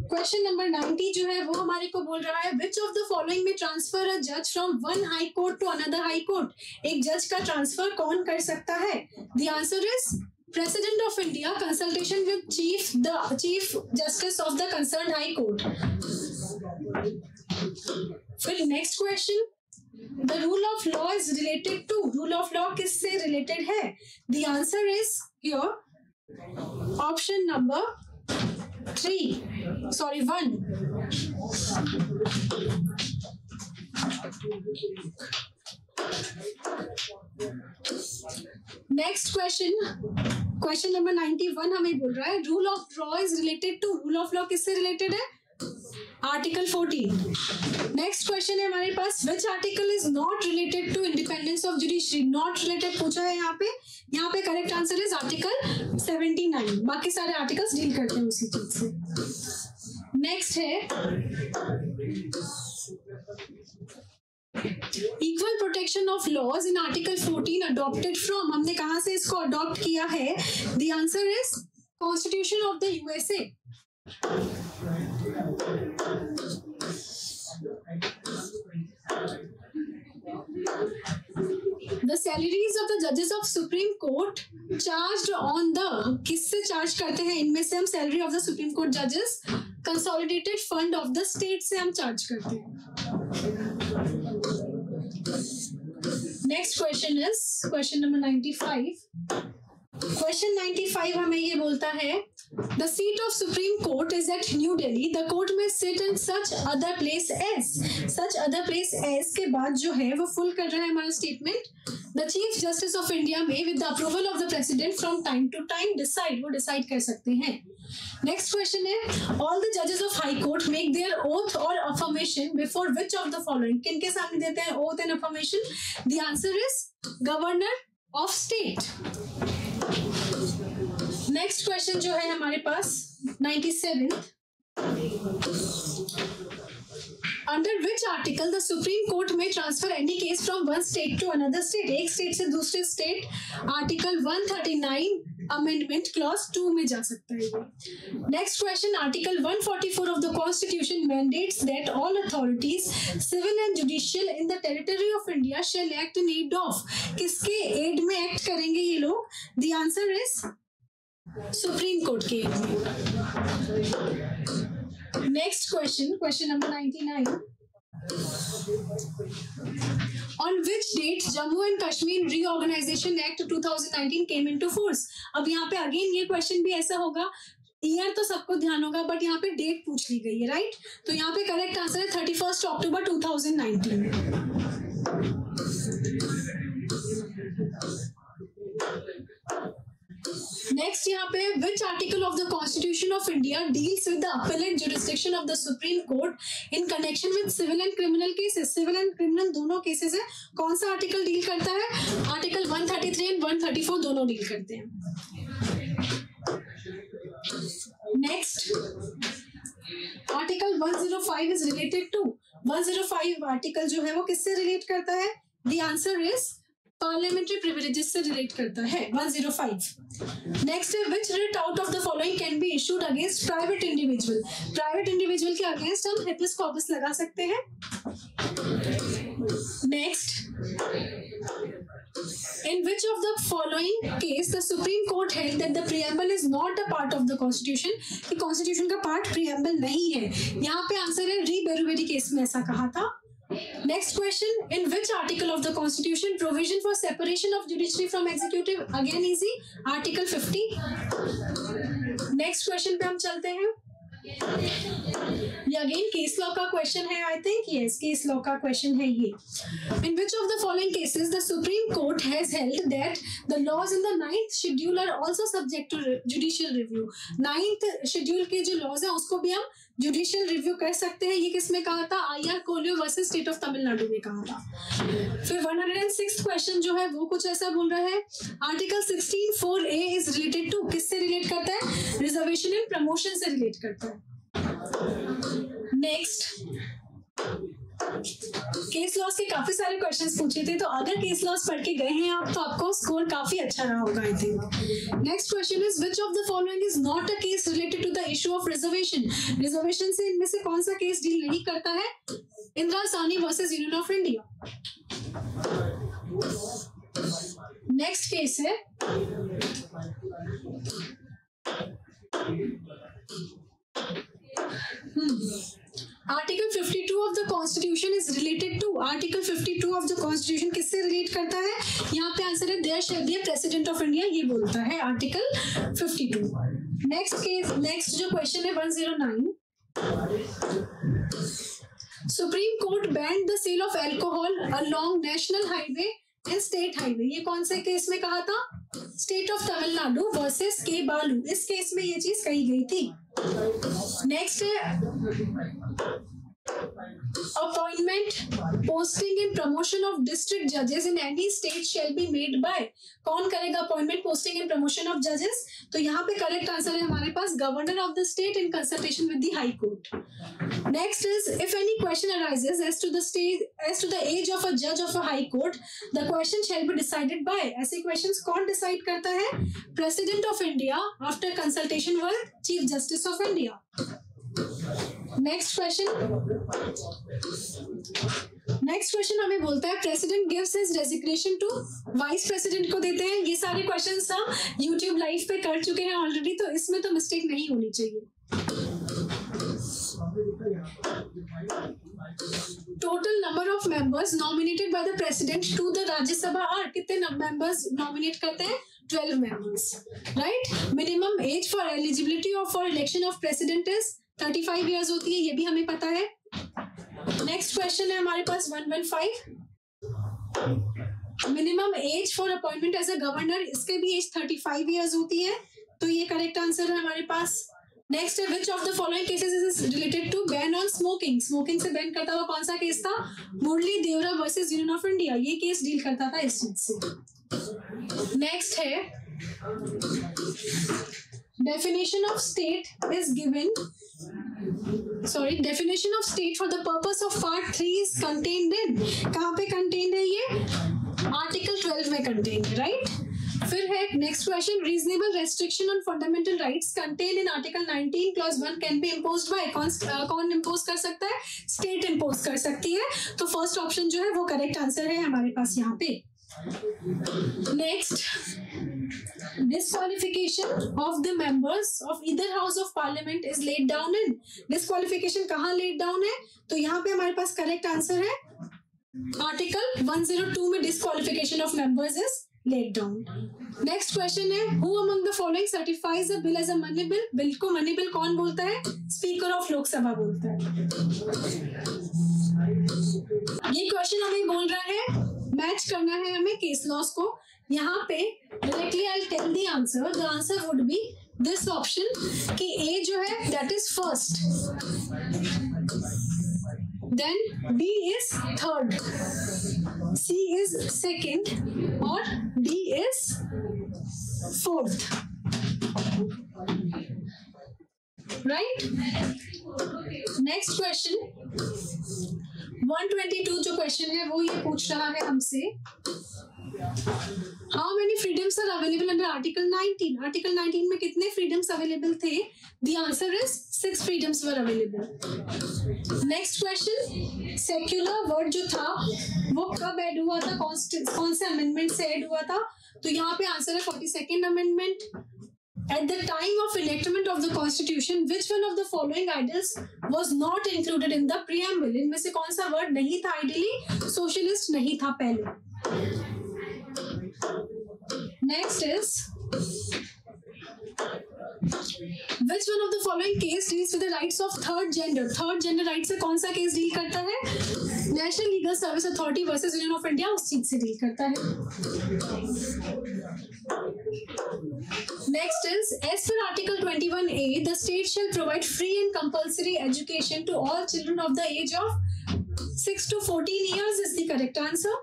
Question number 90 जो है वो हमारे को बोल रहा है, which of the following में transfer a judge from one high court to another high court? एक जज का ट्रांसफर कौन कर सकता है? The answer is President of India, consultation with the Chief Justice of the concerned high court. फिर next question, the rule of law is related to. Rule of law किससे related है? The answer is here option number 1. Next question number 91 हमें बोल रहा है, rule of law is related to. Rule of law किससे related है? Article 14. Next question है हमारे पास, which article is not related to independence of judiciary? Not related पूछा है यहाँ पे correct answer is Article 79. बाकी सारे articles deal करते हैं उसी चीज से. Next है equal protection of laws in Article 14 adopted from. हमने कहाँ से इसको adopt किया है? The answer is Constitution of the USA. The salaries of the judges of Supreme Court charged on the, किससे charge करते हैं इनमें से हम salary of the Supreme Court judges? Consolidated fund of the state से हम charge करते हैं. Next question is question number 95. Question 95 हमें ये बोलता है, the seat of Supreme Court is at New Delhi. The court may sit in such other place as. Such other place as के बाद जो है वो full कर रहा है हमारा statement. The Chief Justice of India may, with the approval of the President, from time to time decide. वो decide कर सकते हैं. Next question है, all the judges of High Court make their oath or affirmation before which of the following? किन के सामने देते हैं oath and affirmation? The answer is Governor of State. Next question जो है हमारे पास 97th. Under which article the Supreme Court may transfer any case from one state to another state? एक state से दूसरे state. Article 139 अमेंडमेंट क्लॉज 2 में जा सकता है ये। Next question, article 144 of the constitution mandates that all authorities civil and judicial in the territory of India shall act in aid of, किसके aid में एक्ट करेंगे ये लोग? The answer is supreme court के एड में। Next question, question number 99, On which date Jammu and Kashmir Reorganization Act 2019 came into force? अब यहाँ पे अगेन ये क्वेश्चन भी ऐसा होगा, ईयर तो सबको ध्यान होगा बट यहाँ पे डेट पूछ ली गई है, राइट? तो यहाँ पे करेक्ट आंसर है 31 अक्टूबर 2019। नेक्स्ट यहाँ पे, which article of the constitution of India deals with the appellate jurisdiction of the supreme court in connection with civil and criminal cases? Civil and criminal दोनों केसेस है, कौन सा आर्टिकल डील करता है? Article 133 and 134 दोनों deal करते हैं। Next, article 105 is related to, 105 article जो है वो किससे रिलेट करता है? The answer is parliamentary privileges से रिलेट करता है 105। नेक्स्ट है, which writ out of the following can be issued against private individual? Private individual के अगेंस्ट हम हेबियस कॉर्पस लगा सकते हैं। Next, in which of the following case the Supreme Court held that the preamble is not a part of the Constitution? कि Constitution का part preamble नहीं है, यहाँ पे आंसर है री बेरुवेरी केस में ऐसा कहा था। Next question, in which article of the Constitution provision for separation of judiciary from executive? Again easy, Article 50। Next question पे हम चलते हैं, ये अगेन केस लॉ का क्वेश्चन है, I think yes case law का क्वेश्चन है ये। In which of the following cases the supreme court has held that the laws in the 9th schedule are also subject to judicial review? 9th schedule के जो laws है उसको भी हम judicial review कर सकते हैं। ये किसमें कहा था? IR Coelho versus state of Tamil Nadu में कहा था। फिर 106 क्वेश्चन जो है वो कुछ ऐसा बोल रहा है, article 16(4)(a) is related to, किससे रिलेट करता है? रिजर्वेशन एंड प्रमोशन से रिलेट करता है। नेक्स्ट, केस लॉस के काफी सारे क्वेश्चंस पूछे थे, तो अगर केस लॉस पढ़ के गए हैं आप तो आपको स्कोर काफी अच्छा रहा होगा I think. Next question is, which of the following is not a case related to the issue of reservation? Reservation से इनमें से कौन सा केस डील नहीं करता है? Indira Sawhney versus union of India. Next case है article 52 of the constitution is related to, article 52 of the constitution किससे रिलेट करता है? यहाँ पे आंसर है there shall be a president of India, ये बोलता है आर्टिकल 52। नेक्स्ट केस, नेक्स्ट जो क्वेश्चन है 109, supreme court banned the sale of alcohol along national highway and state highway, ये कौन से केस में कहा था? स्टेट ऑफ तमिलनाडु वर्सेस के बालू, इस केस में ये चीज कही गई थी। नेक्स्ट है appointment, posting and promotion of district जजेस in any state shall be made by, कौन करेगा appointment, posting and promotion of जजेस? तो यहाँ पे करेक्ट आंसर है हमारे पास governor of the state in consultation with the high court. Next is, if any question arises as to the age of a judge of a high court, the question shall be decided by, ऐसे questions कौन decide करता है? President of India after consultation with Chief Justice of India। Next question हमें बोलता है President gives his resignation to Vice President को देते हैं। ये सारे questions हम YouTube live पे कर चुके हैं ऑलरेडी, तो इसमें तो मिस्टेक नहीं होनी चाहिए। Total number of members nominated by the president to the Rajya Sabha are, कितने मेंबर्स नॉमिनेट करते हैं? 12 members, right. Minimum age for eligibility और for election of president is 35 years होती है, ये भी हमें पता है। नेक्स्ट क्वेश्चन है हमारे पास 115, minimum age for appointment as a governor, इसके भी एज 35 इयर्स होती है, तो ये करेक्ट आंसर है हमारे पास। नेक्स्ट है, which of the following cases is related to ban on smoking? Smoking से बैन करता हुआ कौन सा केस था? Murli Deora versus union of India, ये केस डील करता था इस चीज से। नेक्स्ट है, definition of state is given, sorry, definition of state for the purpose of part 3 is contained in, कहाँ पे कंटेन्ड है ये? आर्टिकल 12 में कंटेन्ड है, राइट। फिर है next question, reasonable restriction on fundamental rights contain in article 19 clause 1 can be imposed by, कौन impose कर सकता है? स्टेट इम्पोज कर सकती है। तो फर्स्ट ऑप्शन जो है वो करेक्ट आंसर है हमारे पास यहाँ पे। Next, disqualification of the members of either house of parliament is laid down in, disqualification कहाँ laid down है? तो यहाँ पे हमारे पास करेक्ट आंसर है आर्टिकल 102 में disqualification of members is laid down। Next question है, who among the following certifies a bill as a money bill? Bill को मनी बिल कौन बोलता है? स्पीकर ऑफ लोकसभा बोलता है। ये क्वेश्चन हमें बोल रहा है मैच करना है हमें केस लॉस को। यहाँ पे directly I tell the answer, the answer would be this option कि ए जो है that is first, then B is third, C is second और D is fourth, right. Next question 122 जो क्वेश्चन है वो ये पूछ रहा है हमसे, how many freedoms are available under article 19? Article 19 में कितने फ्रीडम्स अवेलेबल थे? The answer is 6 freedoms were available. Next question, secular word जो था वो कब ऐड हुआ था, कौन से अमेंडमेंट से ऐड हुआ था? तो यहाँ पे आंसर है 42nd amendment. At the time of enactment of the Constitution, which one of the following ideals was not included in the preamble? इनमें से कौन सा वर्ड नहीं था आइडियली? सोशलिस्ट नहीं था पहले। Next is, which one of the following case deals with the rights of third gender? Third gender right से कौन सा केस डील करता है? National legal service authority versus union of India उस चीज से डील करता है। Next is, as per Article 21A, the state shall provide free and compulsory education to all children of the age of 6 to 14 years is the correct answer.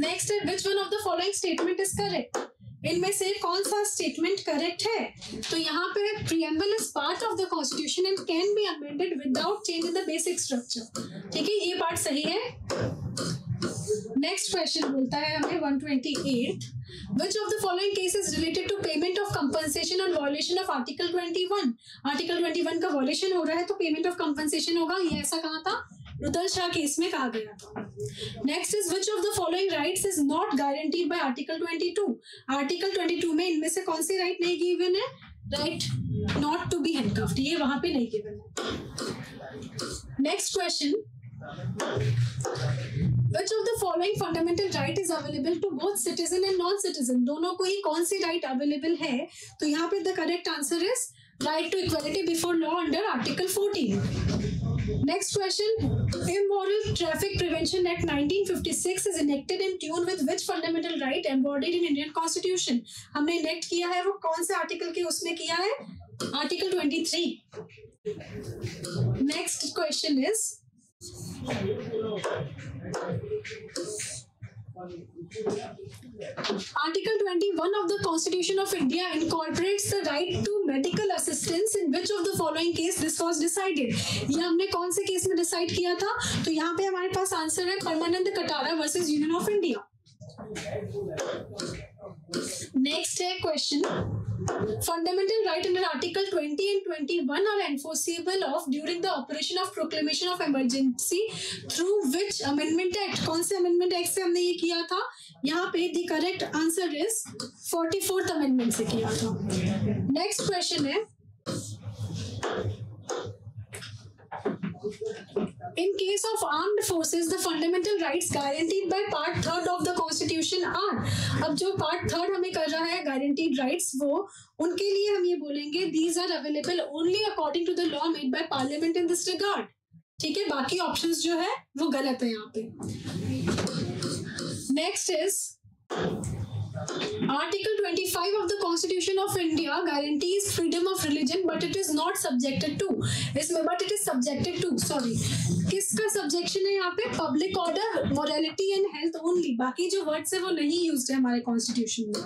Next is, which one of the following statement is correct? इनमें से कौन सा statement correct है? तो यहाँ पे preamble is part of the constitution and can be amended without change in the basic structure। ठीक है, ये पार्ट सही है। नेक्स्ट क्वेश्चन बोलता है हमें 128, which of the following cases related to payment of compensation on violation of article 21? Article 21 का violation हो रहा है तो पेमेंट ऑफ कंपनसेशन होगा। ये ऐसा कहा था, रुदल शाह केस में कहा गया था। Next is, which of the following rights is not guaranteed by article 22? Article 22 में इनमें से कौन सी राइट नहीं गिवन है? Right not to be handcuffed, ये वहां पे नहीं गिवन है। Next question, which of the following fundamental right is available to both citizen and non-citizen? दोनों को ही कौन सी राइट अवेलेबल है? तो यहाँ पे the correct answer is right to equality before law under article 14। Next question, Immoral Traffic Prevention Act 1956 is enacted in tune with which fundamental right embodied in Indian Constitution? हमने enact किया है वो कौन से आर्टिकल के उसमें किया है? Article 23। Next question is, Article 21 of the Constitution of India incorporates the right to medical assistance in which of the following case this was decided? ये हमने कौन से केस में डिसाइड किया था? तो यहाँ पे हमारे पास आंसर है Parmanand Katara versus union of India. Next है question, fundamental right under article 20 and 21 are enforceable of during the operation of proclamation of emergency through which amendment act? कौन से अमेंडमेंट एक्ट से हमने ये किया था? यहाँ पे the correct answer is 44th amendment से किया था। नेक्स्ट क्वेश्चन है, in case of armed forces the fundamental rights guaranteed by part 3rd of the constitution are? अब जो part 3rd हमें कर रहा है guaranteed rights, वो उनके लिए हम ये बोलेंगे these are available only according to the law made by parliament in this regard। ठीक है, बाकी ऑप्शंस जो है वो गलत है यहाँ पे। Next is, Article 25 of the Constitution of India guarantees freedom of religion, but it is not subjected to. इसमें but it is subjected to, sorry, किसका subjection है यहाँ पे? Public order, morality and health only। बाकी जो words है वो नहीं used है हमारे Constitution में।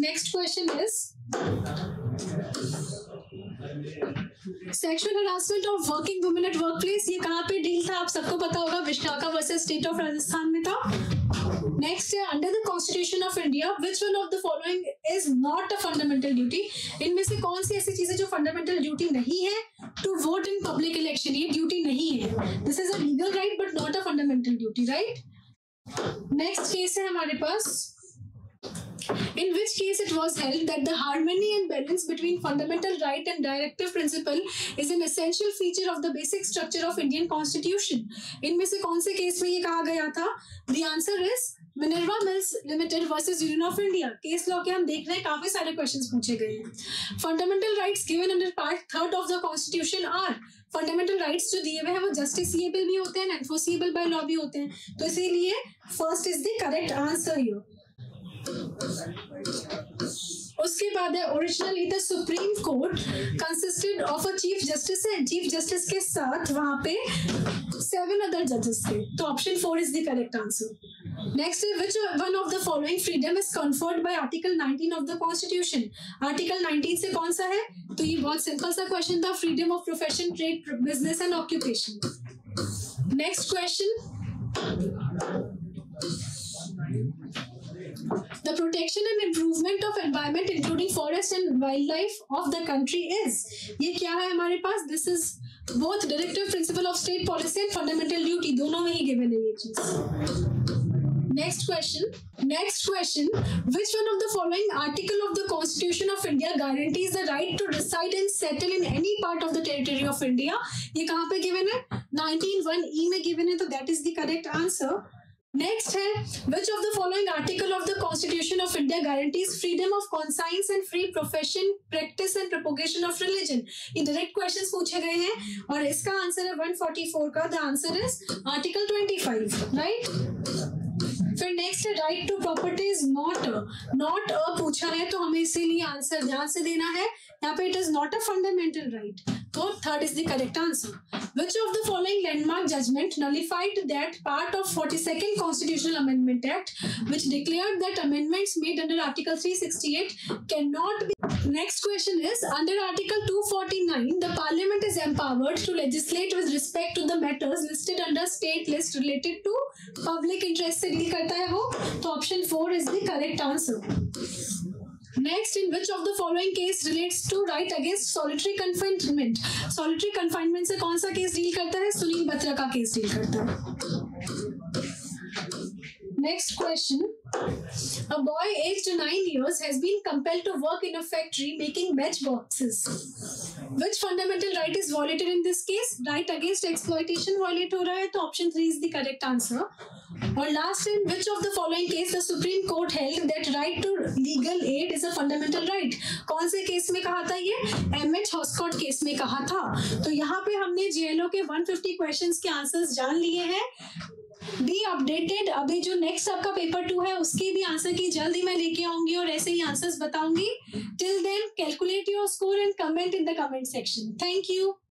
Next question is, sexual harassment of working women at work place, ये कहाँ पे डील था आप सबको पता होगा, Vishakha versus state of Rajasthan में था। नेक्स्ट है under the constitution of India which one of the following is not a fundamental duty, इनमें से कौन सी ऐसी चीजें जो फंडामेंटल ड्यूटी नहीं है, to vote in public election, ये ड्यूटी नहीं है, this is a legal right but not a fundamental duty, right. Next case है हमारे पास, in which case it was held that the harmony and balance between fundamental right and directive principle is an essential feature of the basic structure of Indian Constitution. इनमें से कौन से case में ये कहा गया था? The answer is Minerva Mills Limited versus Union of India. Case law के हम देख रहे हैं काफी सारे क्वेश्चंस पूछे गए हैं। Fundamental rights given under Part 3 of the Constitution are, fundamental rights जो दिए हुए हैं वो जस्टिसिएबल भी होते हैं, एनफोर्सिएबल बाय लॉ भी होते हैं, तो इसीलिए first is the correct answer here. उसके बाद है originally the supreme court consisted of a chief justice and chief justice के साथ वहां पे 7 अदर जजेस थे, तो option 4 is the correct answer. Next है which one of the following freedom is conferred by article 19 of the constitution, article 19 से कौन सा है, तो ये बहुत सिंपल सा क्वेश्चन था, freedom of profession, trade, business and occupation. Next question, the protection and improvement of environment including forest and wildlife of the country is, ये क्या है हमारे पास, this is both directive principle of state policy and fundamental duty, दोनों में ही given है ये चीज। Next question, which one of the following article of the Constitution of India guarantees the right to reside and settle in any part of the territory of India, ये कहाँ पे given है, 19(1)(e) में given है, तो that is the correct answer। Next है which of the following article of the Constitution of India guarantees freedom of conscience and free profession, practice and propagation of religion, ये direct questions पूछे गए हैं और इसका answer है 144 का, the answer is article 25, राइट। फिर नेक्स्ट है right to property is not a पूछा है, तो हमें इसीलिए आंसर ध्यान से देना है, यहाँ पे it is not a fundamental right, तो third is the correct answer. Which of the following landmark judgment nullified that part of 42nd Constitutional Amendment Act which declared that amendments made under Article 368 cannot be? Next question is under Article 249 the Parliament is empowered to legislate with respect to the matters listed under state list related to public interest से deal करता है वो, तो option 4 is the correct answer। Next, in which of the following case relates to right against solitary confinement? Solitary confinement से कौन सा case deal करता है? सुनील बत्रा का केस डील करता है। Next question, a boy aged 9 years has been compelled to work in a factory making matchboxes. Which fundamental right is violated in this case? Right against exploitation violate हो रहा है, तो option 3 is the correct answer। और last in which of the following case the Supreme Court held that right to legal aid is a fundamental right? कौन से case में कहा था ये? MH हॉस्कॉट केस में कहा था। तो यहाँ पे हमने JLO के 150 क्वेश्चंस के आंसर्स जान लिए हैं। बी अपडेटेड, अभी जो नेक्स्ट आपका पेपर 2 है उसके भी आंसर की जल्दी मैं लेके आऊंगी और ऐसे ही आंसर्स बताऊंगी। Till then calculate your score and comment in the comment section. Thank you.